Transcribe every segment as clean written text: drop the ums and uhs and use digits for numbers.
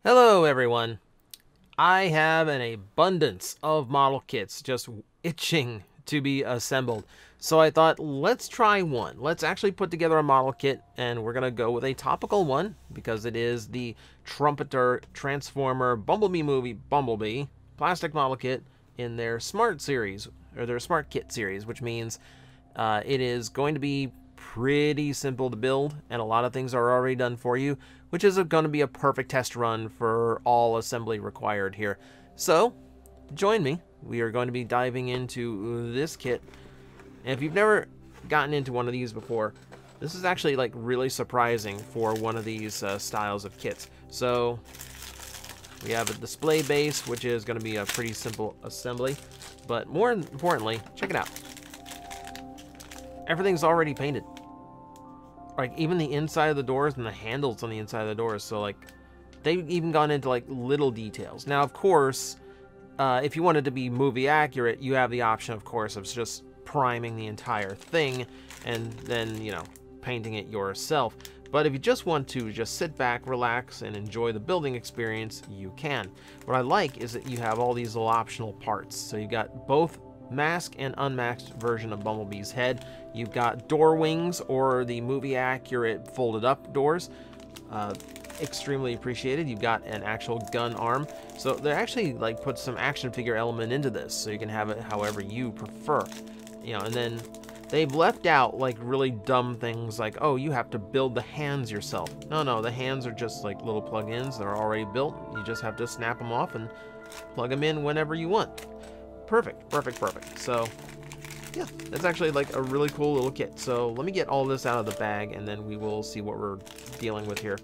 Hello everyone. I have an abundance of model kits just itching to be assembled. So I thought, let's try one. Let's actually put together a model kit, and we're going to go with a topical one because it is the Trumpeter Transformer Bumblebee movie Bumblebee plastic model kit in their Smart series, or their Smart Kit series, which means it is going to be pretty simple to build, and a lot of things are already done for you, which is going to be a perfect test run for all assembly required here. So join me. We are going to be diving into this kit, and if you've never gotten into one of these before, this is actually like really surprising for one of these styles of kits. So we have a display base, which is going to be a pretty simple assembly, but more importantly, check it out. Everything's already painted. Like even the inside of the doors and the handles on the inside of the doors. So like they've even gone into like little details. Now, of course, if you wanted to be movie accurate, you have the option, of course, of just priming the entire thing and then, you know, painting it yourself. But if you just want to just sit back, relax, and enjoy the building experience, you can. What I like is that you have all these little optional parts. So you got both masked and unmasked version of Bumblebee's head. You've got door wings, or the movie accurate folded up doors. Extremely appreciated. You've got an actual gun arm. So they actually like put some action figure element into this, so you can have it however you prefer. You know, and then they've left out like really dumb things like, oh, you have to build the hands yourself. No, the hands are just like little plug-ins. They're already built. You just have to snap them off and plug them in whenever you want. Perfect. So yeah, that's actually like a really cool little kit. So let me get all this out of the bag, and then we will see what we're dealing with here.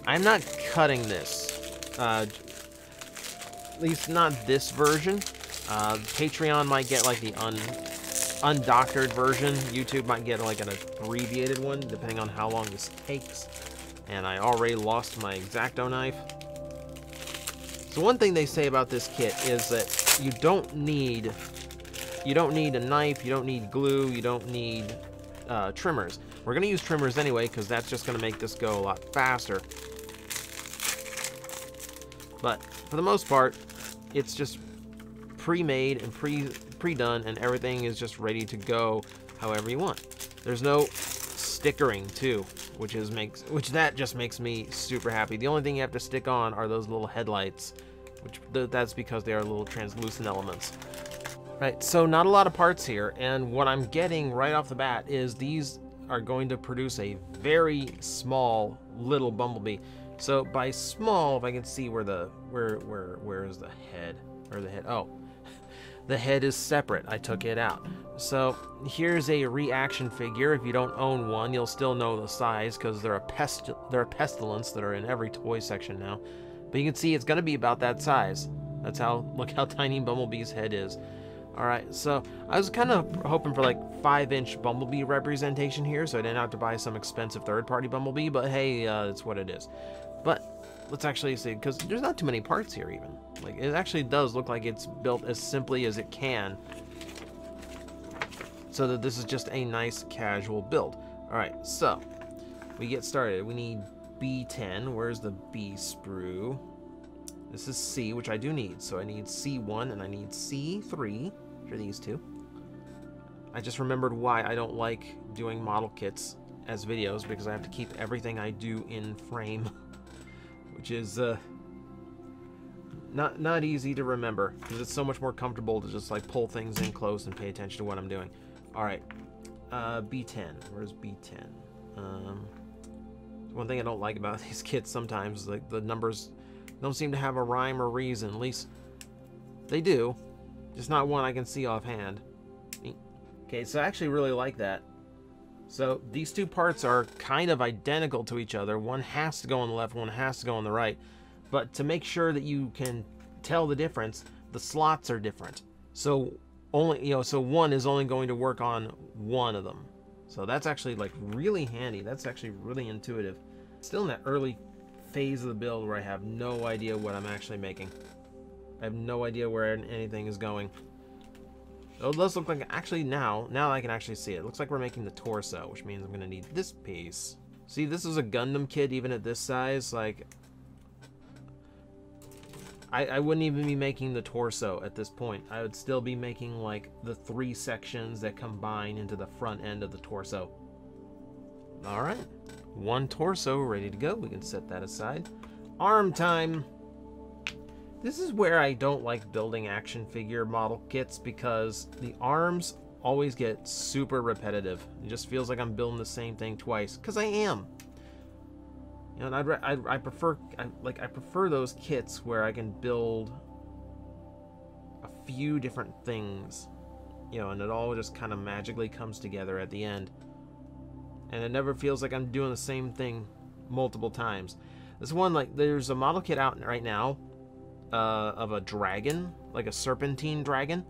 I'm not cutting this, at least not this version. Patreon might get like the undoctored version. YouTube might get like an abbreviated one, depending on how long this takes. And I already lost my X-Acto knife. So one thing they say about this kit is that you don't need a knife, you don't need glue, you don't need trimmers. We're going to use trimmers anyway, because that's just going to make this go a lot faster. But for the most part, it's just pre-made and pre-done, and everything is just ready to go however you want. There's no stickering too, which that just makes me super happy. The only thing you have to stick on are those little headlights, which that's because they are little translucent elements. Right, so not a lot of parts here, and what I'm getting right off the bat is these are going to produce a very small little Bumblebee. So by small, if I can see where is the head? Or the head? Oh, the head is separate. I took it out. So here's a reaction figure. If you don't own one, you'll still know the size because they're a pestilence that are in every toy section now. But you can see it's going to be about that size. That's how, look how tiny Bumblebee's head is. Alright, so I was kind of hoping for like 5-inch Bumblebee representation here, so I didn't have to buy some expensive third-party Bumblebee, but hey, it's what it is. But let's actually see, because there's not too many parts here even. Like, it actually does look like it's built as simply as it can, so that this is just a nice casual build. Alright, so we get started. We need B10. Where's the B sprue? This is C, which I do need. So I need C1 and I need C3 for these two. I just remembered why I don't like doing model kits as videos, because I have to keep everything I do in frame, which is not easy to remember, because it's so much more comfortable to just like pull things in close and pay attention to what I'm doing. All right, B10. Where's B10? One thing I don't like about these kits sometimes is like the numbers don't seem to have a rhyme or reason. At least they do, just not one I can see offhand. Okay, so I actually really like that. So these two parts are kind of identical to each other. One has to go on the left, one has to go on the right. But to make sure that you can tell the difference, the slots are different. So so one is only going to work on one of them. So that's actually like really handy. That's actually really intuitive. Still in that early phase of the build where I have no idea what I'm actually making. I have no idea where anything is going. So it does look like, actually now I can actually see it. It looks like we're making the torso, which means I'm gonna need this piece. See, this is a Gundam kit even at this size. Like, I wouldn't even be making the torso at this point. I would still be making like the 3 sections that combine into the front end of the torso. All right, 1 torso ready to go. We can set that aside. Arm time. This is where I don't like building action figure model kits, because the arms always get super repetitive. It just feels like I'm building the same thing twice, because I am. You know, and I prefer those kits where I can build a few different things, you know, and it all just kind of magically comes together at the end. And it never feels like I'm doing the same thing multiple times. This one, like, there's a model kit out right now of a dragon, like a serpentine dragon,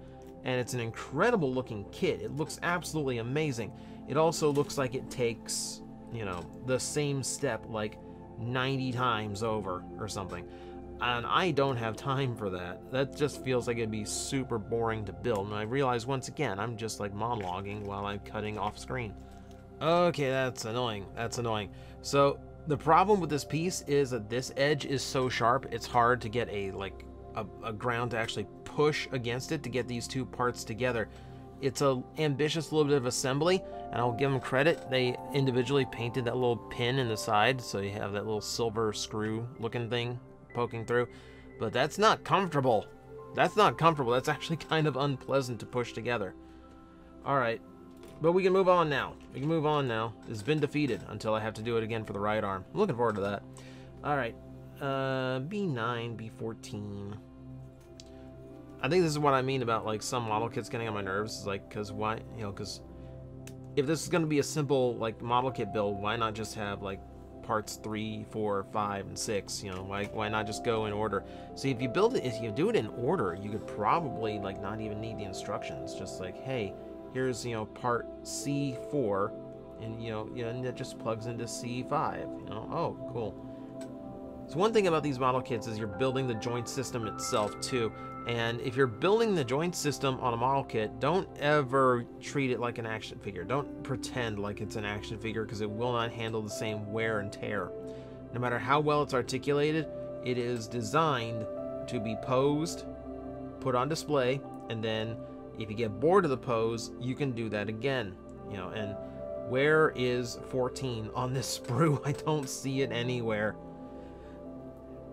and it's an incredible looking kit. It looks absolutely amazing. It also looks like it takes, you know, the same step like 90 times over or something. And I don't have time for that. That just feels like it'd be super boring to build. And I realize once again, I'm just like monologuing while I'm cutting off screen. Okay, that's annoying. That's annoying. So the problem with this piece is that this edge is so sharp, it's hard to get a ground to actually push against it to get these 2 parts together. It's a ambitious little bit of assembly, and I'll give them credit. They individually painted that little pin in the side, so you have that little silver screw looking thing poking through. But that's not comfortable. That's not comfortable. That's actually kind of unpleasant to push together. All right. But we can move on now. We can move on now. It's been defeated until I have to do it again for the right arm. I'm looking forward to that. All right. B9, B14. I think this is what I mean about like some model kits getting on my nerves. Is like, because why, you know, because if this is going to be a simple like model kit build, why not just have like parts 3, 4, 5, and 6? You know, why not just go in order? See, if you build it, if you do it in order, you could probably like not even need the instructions. Just like, hey, here's, you know, part C4, and you know, and it just plugs into C5. You know, oh, cool. So one thing about these model kits is you're building the joint system itself too. And if you're building the joint system on a model kit, don't ever treat it like an action figure. Don't pretend like it's an action figure, because it will not handle the same wear and tear. No matter how well it's articulated, it is designed to be posed, put on display, and then if you get bored of the pose, you can do that again. You know, and where is 14 on this sprue? I don't see it anywhere.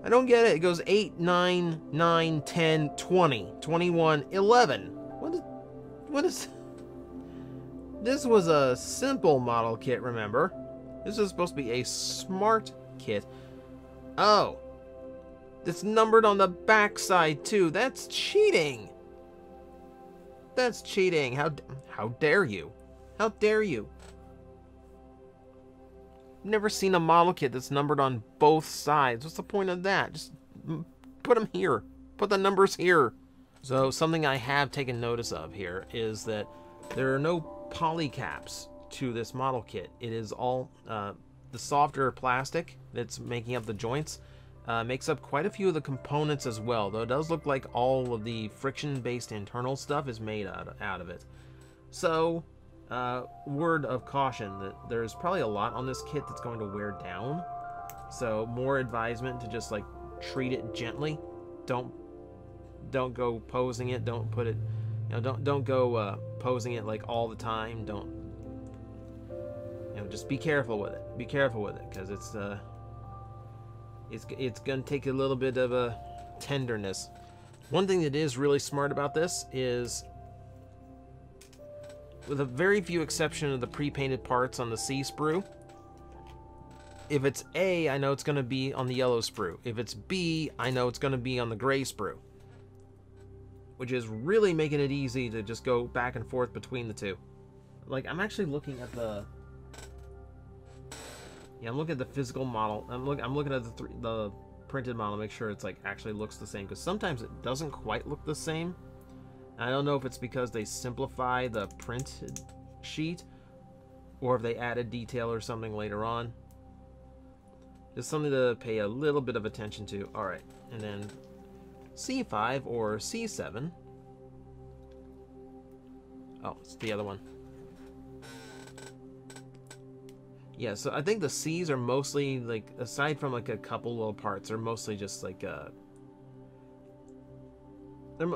I don't get it. It goes 8, 9, 9, 10, 20, 21, 11. What is... This was a simple model kit, remember? This is supposed to be a smart kit. Oh. It's numbered on the back side, too. That's cheating. That's cheating. How dare you? How dare you? Never seen a model kit that's numbered on both sides. What's the point of that? Just put them here. Put the numbers here. So something I have taken notice of here is that there are no poly caps to this model kit. It is all the softer plastic that's making up the joints makes up quite a few of the components as well, though it does look like all of the friction-based internal stuff is made out of it. So word of caution that there's probably a lot on this kit that's going to wear down, so more advisement to just like treat it gently. Don't go posing it. Don't put it, you know, don't go posing it like all the time. Don't, you know, just be careful with it. Be careful with it, because it's gonna take a little bit of a tenderness. One thing that is really smart about this is, with a very few exception of the pre-painted parts on the C sprue, if it's A, I know it's going to be on the yellow sprue. If it's B, I know it's going to be on the gray sprue. Which is really making it easy to just go back and forth between the two. Like, I'm actually looking at the... Yeah, I'm looking at the physical model. I'm looking at the printed model to make sure it's like actually looks the same, because sometimes it doesn't quite look the same. I don't know if it's because they simplify the printed sheet or if they added detail or something later on. Just something to pay a little bit of attention to. Alright, and then C5 or C7. Oh, it's the other one. Yeah, so I think the C's are mostly, like, aside from like a couple little parts, are mostly just like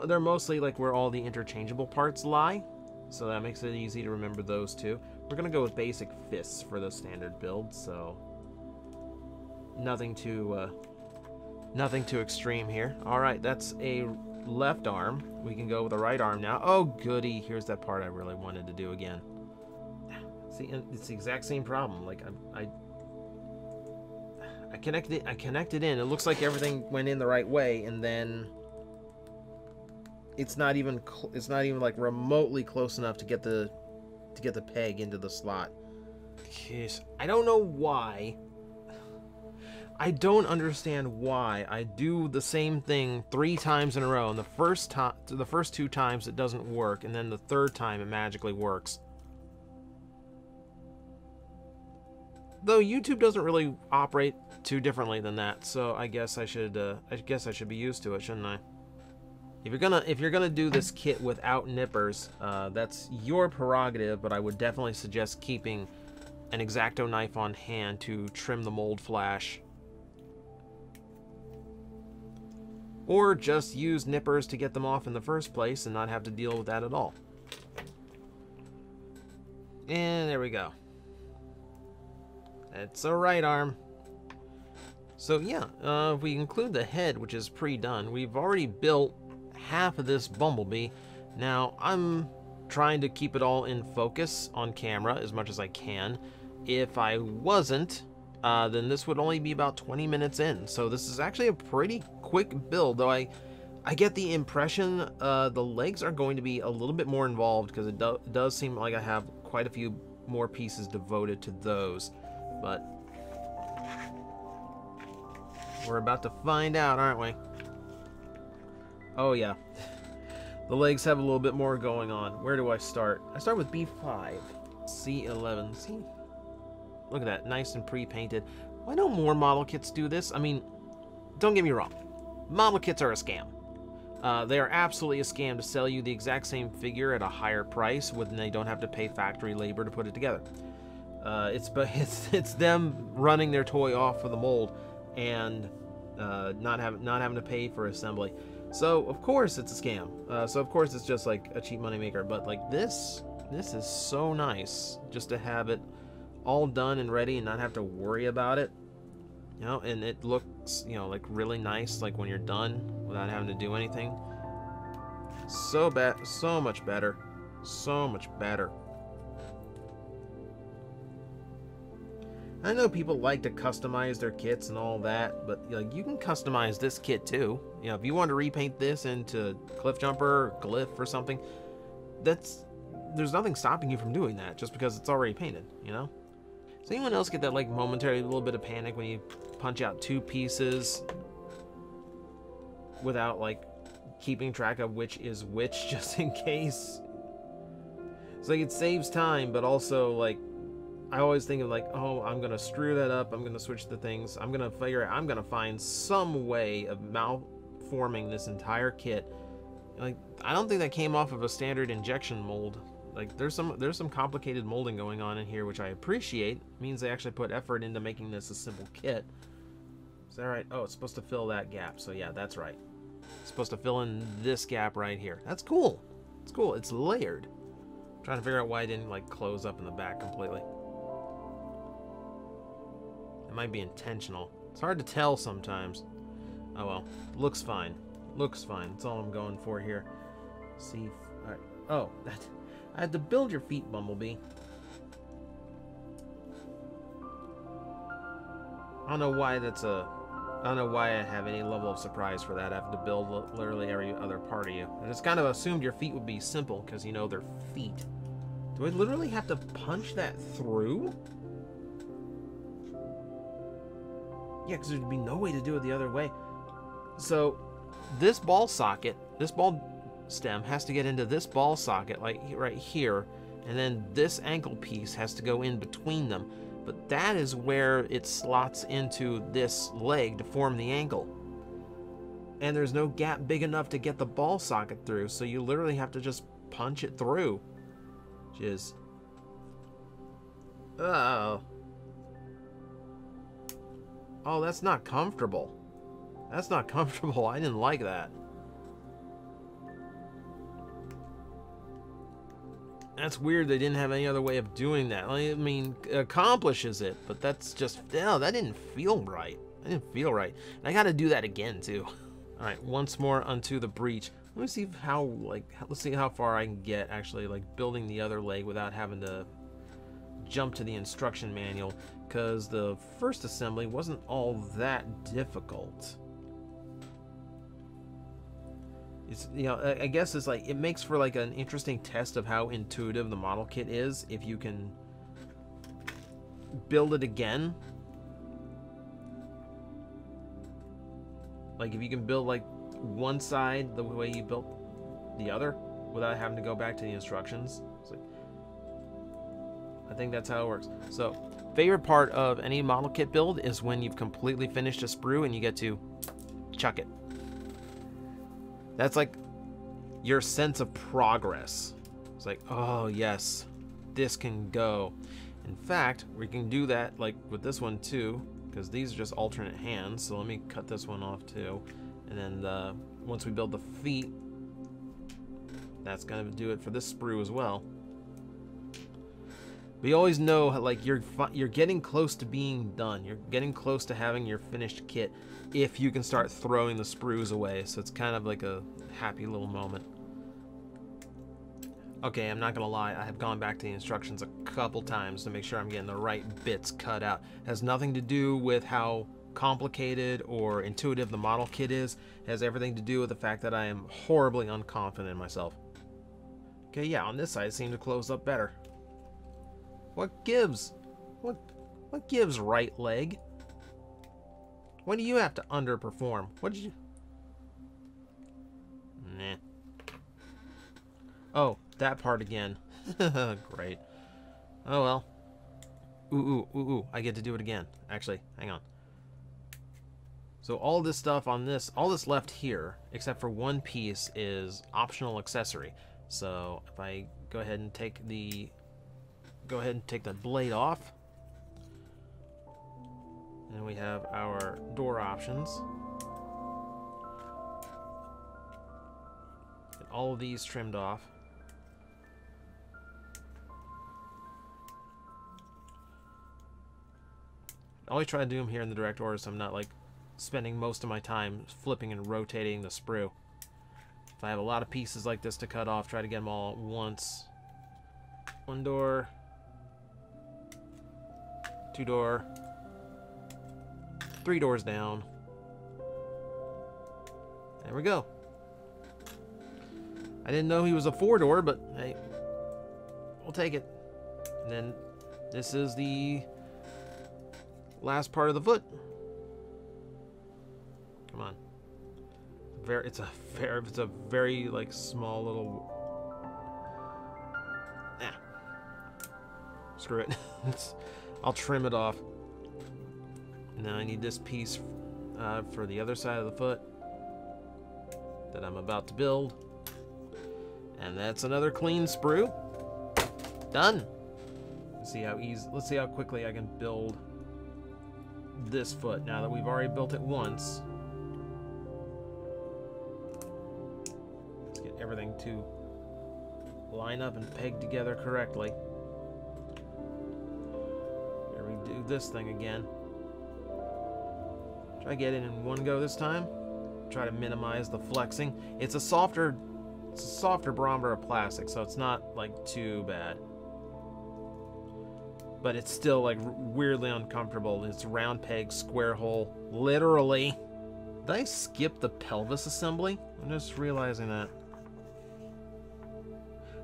They're mostly like where all the interchangeable parts lie, so that makes it easy to remember those two. We're gonna go with basic fists for the standard build, so nothing too extreme here. All right, that's a left arm. We can go with the right arm now. Oh goody, here's that part I really wanted to do again. See, it's the exact same problem. Like I connected in. It looks like everything went in the right way, and then it's not even like remotely close enough to get the peg into the slot. Jeez, I don't know why. I don't understand why I do the same thing 3 times in a row, and the first 2 times it doesn't work, and then the 3rd time it magically works. Though YouTube doesn't really operate too differently than that, so I guess I should be used to it, shouldn't I? If you're gonna do this kit without nippers, that's your prerogative, but I would definitely suggest keeping an X-Acto knife on hand to trim the mold flash. Or just use nippers to get them off in the first place and not have to deal with that at all. And there we go. It's a right arm. So yeah, if we include the head, which is pre-done, we've already built half of this Bumblebee. Now, I'm trying to keep it all in focus on camera as much as I can. If I wasn't, then this would only be about 20 minutes in. So this is actually a pretty quick build, though I get the impression the legs are going to be a little bit more involved, because it does seem like I have quite a few more pieces devoted to those. But we're about to find out, aren't we? Oh yeah, the legs have a little bit more going on. Where do I start? I start with B5, C11. See, look at that, nice and pre-painted. Why don't more model kits do this? I mean, don't get me wrong, model kits are a scam. They are absolutely a scam to sell you the exact same figure at a higher price when they don't have to pay factory labor to put it together. It's them running their toy off of the mold and not having to pay for assembly. So of course it's a scam. So of course it's just like a cheap moneymaker. But like this is so nice just to have it all done and ready and not have to worry about it. You know, and it looks, you know, like really nice, like when you're done without having to do anything. So much better. So much better. I know people like to customize their kits and all that, but like, you can customize this kit too. You know, if you want to repaint this into Cliff Jumper or Glyph or something, there's nothing stopping you from doing that just because it's already painted, you know? Does anyone else get that like momentary little bit of panic when you punch out 2 pieces without like keeping track of which is which, just in case? It's like it saves time, but also like I always think of like, oh, I'm gonna screw that up, I'm gonna switch the things, I'm gonna find some way of malforming this entire kit. Like, I don't think that came off of a standard injection mold. Like, there's some complicated molding going on in here, which I appreciate. It means they actually put effort into making this a simple kit. Is that right? Oh, it's supposed to fill that gap, so yeah, that's right. It's supposed to fill in this gap right here. That's cool. It's cool. It's layered. I'm trying to figure out why it didn't like close up in the back completely. It might be intentional. It's hard to tell sometimes. Oh well. Looks fine. Looks fine. That's all I'm going for here. See. All right. Oh, I had to build your feet, Bumblebee. I don't know why I don't know why I have any level of surprise for that. I have to build literally every other part of you. I just kind of assumed your feet would be simple because, you know, they're feet. Do I literally have to punch that through? Yeah, because there'd be no way to do it the other way. So this ball socket, this ball stem has to get into this ball socket, like right here, and then this ankle piece has to go in between them. But that is where it slots into this leg to form the ankle. And there's no gap big enough to get the ball socket through, so you literally have to just punch it through. Which is... oh, that's not comfortable. That's not comfortable. I didn't like that. That's weird they didn't have any other way of doing that. I mean, it accomplishes it, but that's just, no, that didn't feel right. That didn't feel right. And I gotta do that again, too. All right, once more onto the breach. Let me see how, like, let's see how far I can get, actually, like, building the other leg without having to jump to the instruction manual, because the first assembly wasn't all that difficult. It's, you know, I guess it's like, it makes for like an interesting test of how intuitive the model kit is if you can build it again. Like if you can build like one side the way you built the other without having to go back to the instructions. It's like, I think that's how it works. So, favorite part of any model kit build is when you've completely finished a sprue and you get to chuck it. That's like your sense of progress. It's like, oh yes, this can go. In fact, we can do that like with this one too, because these are just alternate hands. So let me cut this one off too. And then once we build the feet, that's gonna do it for this sprue as well. But you always know, like, you're getting close to being done. You're getting close to having your finished kit if you can start throwing the sprues away. So it's kind of like a happy little moment. Okay, I'm not gonna lie, I have gone back to the instructions a couple times to make sure I'm getting the right bits cut out. It has nothing to do with how complicated or intuitive the model kit is. It has everything to do with the fact that I am horribly unconfident in myself. Okay, yeah, on this side it seemed to close up better. What gives? What gives, right leg? When do you have to underperform? What did you... Nah. Oh, that part again. Great. Oh well. Ooh, I get to do it again. Actually, hang on. So all this stuff on this, all this left here, except for one piece, is optional accessory. So if I go ahead and take the blade off, and we have our door options. Get all of these trimmed off. I always try to do them here in the direct order so I'm not like spending most of my time flipping and rotating the sprue. If I have a lot of pieces like this to cut off, try to get them all at once. One door, two door, three doors down. There we go. I didn't know he was a four door, but hey, we'll take it. And then this is the last part of the foot. Come on. It's a very like small little. Screw it. I'll trim it off. Now I need this piece for the other side of the foot that I'm about to build. And that's another clean sprue. Done. Let's see how quickly I can build this foot now that we've already built it once. Let's get everything to line up and peg together correctly. Here we do this thing again. Try to get it in one go this time. Try to minimize the flexing. It's a softer barometer of plastic, so it's not like too bad. But it's still like weirdly uncomfortable. It's round peg, square hole, literally. Did I skip the pelvis assembly? I'm just realizing that.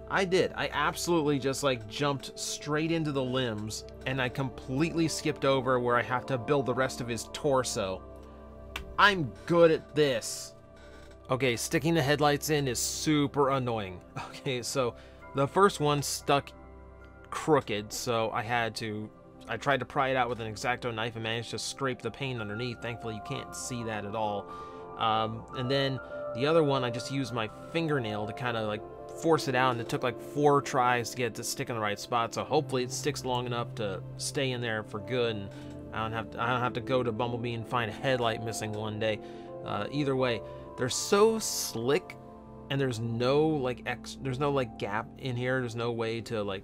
I did. I absolutely just like jumped straight into the limbs, and I completely skipped over where I have to build the rest of his torso. I'm good at this. Okay, sticking the headlights in is super annoying. Okay, so the first one stuck crooked, so I tried to pry it out with an X-Acto knife and managed to scrape the paint underneath. Thankfully, you can't see that at all. And then the other one, I just used my fingernail to kind of like force it out, and it took like 4 tries to get it to stick in the right spot. So hopefully it sticks long enough to stay in there for good, and I don't have to go to Bumblebee and find a headlight missing one day. Either way, they're so slick and there's no like there's no like gap in here. There's no way to like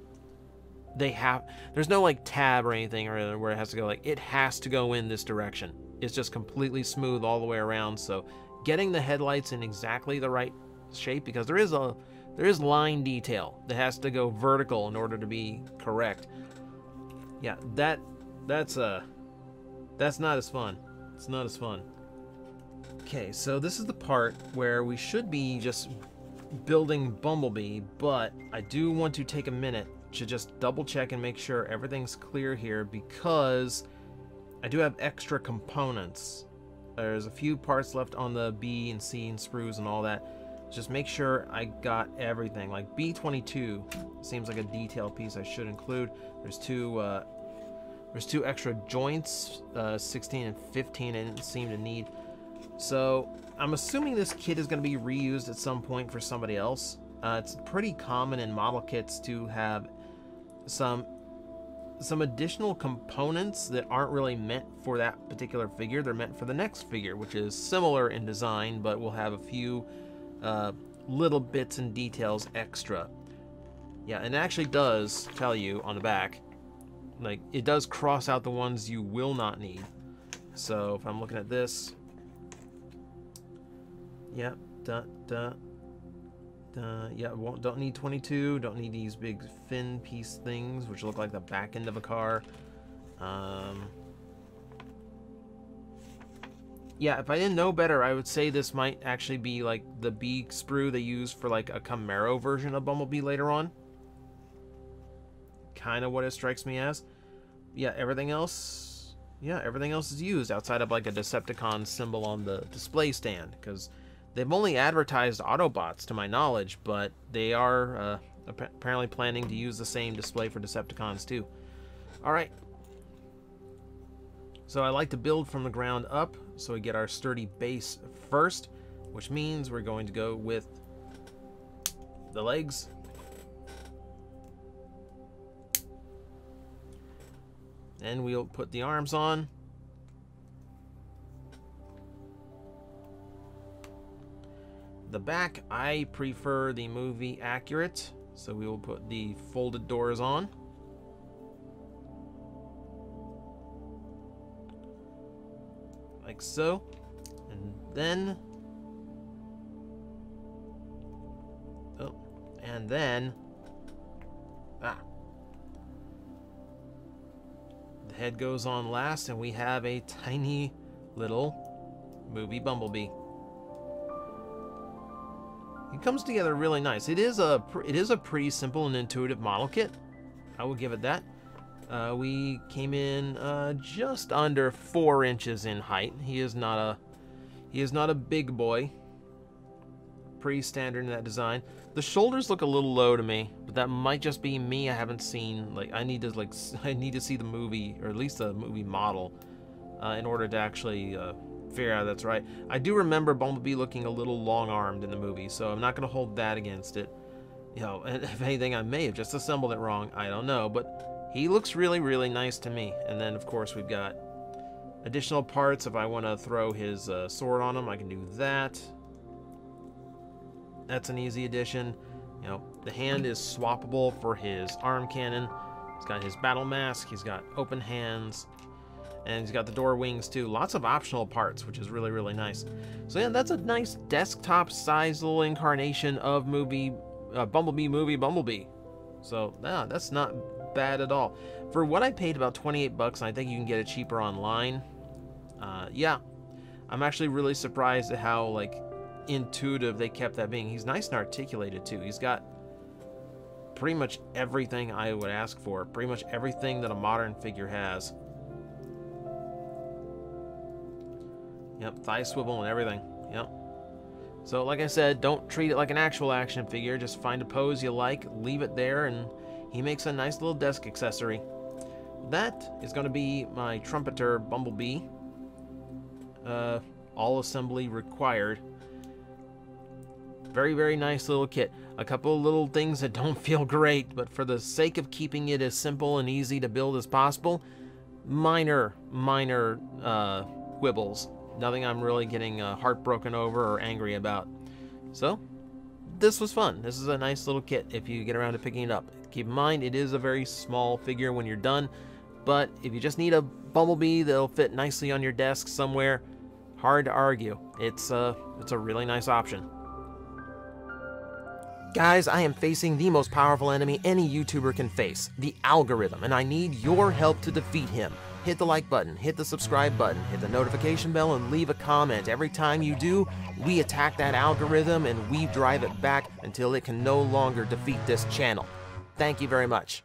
there's no like tab or anything or where it has to go. Like it has to go in this direction. It's just completely smooth all the way around. So getting the headlights in exactly the right shape, because there is line detail that has to go vertical in order to be correct. Yeah, that's not as fun. It's not as fun. Okay, so this is the part where we should be just building Bumblebee, but I do want to take a minute to just double check and make sure everything's clear here, because I do have extra components. There's a few parts left on the B and C and sprues and all that. Just make sure I got everything. Like B22 seems like a detail piece I should include. There's two extra joints, 16 and 15 I didn't seem to need. So I'm assuming this kit is going to be reused at some point for somebody else. It's pretty common in model kits to have some additional components that aren't really meant for that particular figure. They're meant for the next figure, which is similar in design, but will have a few little bits and details extra. Yeah, and it actually does tell you on the back, like it does cross out the ones you will not need. So if I'm looking at this, yeah, yeah, don't need 22, don't need these big fin piece things, which look like the back end of a car. Yeah, if I didn't know better, I would say this might actually be like the B sprue they use for like a Camaro version of Bumblebee later on. Kind of what it strikes me as. Yeah, everything else is used outside of like a Decepticon symbol on the display stand, because they've only advertised Autobots to my knowledge, but they are apparently planning to use the same display for Decepticons too. Alright. So I like to build from the ground up, so we get our sturdy base first, which means we're going to go with the legs. Then we'll put the arms on. The back, I prefer the movie accurate, so we will put the folded doors on. Like so. And then... oh, and then... the head goes on last, and we have a tiny little movie Bumblebee. It comes together really nice. It is a pretty simple and intuitive model kit. I will give it that. We came in just under 4 inches in height. He is not a big boy. Pretty standard in that design. The shoulders look a little low to me, but that might just be me. I haven't seen, like, I need to see the movie, or at least the movie model, in order to actually figure out that's right. I do remember Bumblebee looking a little long-armed in the movie, so I'm not going to hold that against it. You know, and if anything, I may have just assembled it wrong. I don't know, but he looks really, really nice to me. And then, of course, we've got additional parts. If I want to throw his sword on him, I can do that. That's an easy addition. You know, the hand is swappable for his arm cannon. He's got his battle mask. He's got open hands. And he's got the door wings too. Lots of optional parts, which is really, really nice. So yeah, that's a nice desktop-sized little incarnation of Bumblebee movie Bumblebee. So yeah, that's not bad at all. For what I paid, about 28 bucks, and I think you can get it cheaper online. Yeah, I'm actually really surprised at how like intuitive they kept that being. He's nice and articulated too. He's got pretty much everything I would ask for. Pretty much everything that a modern figure has. Yep, thigh swivel and everything. Yep. So like I said, don't treat it like an actual action figure. Just find a pose you like, leave it there, and he makes a nice little desk accessory. That is going to be my Trumpeter Bumblebee. All assembly required. Very, very nice little kit. A couple of little things that don't feel great, but for the sake of keeping it as simple and easy to build as possible, minor quibbles. Nothing I'm really getting heartbroken over or angry about. So, this was fun. This is a nice little kit if you get around to picking it up. Keep in mind, it is a very small figure when you're done, but if you just need a Bumblebee that'll fit nicely on your desk somewhere, hard to argue. It's a really nice option. Guys, I am facing the most powerful enemy any YouTuber can face, the algorithm, and I need your help to defeat him. Hit the like button, hit the subscribe button, hit the notification bell, and leave a comment. Every time you do, we attack that algorithm and we drive it back until it can no longer defeat this channel. Thank you very much.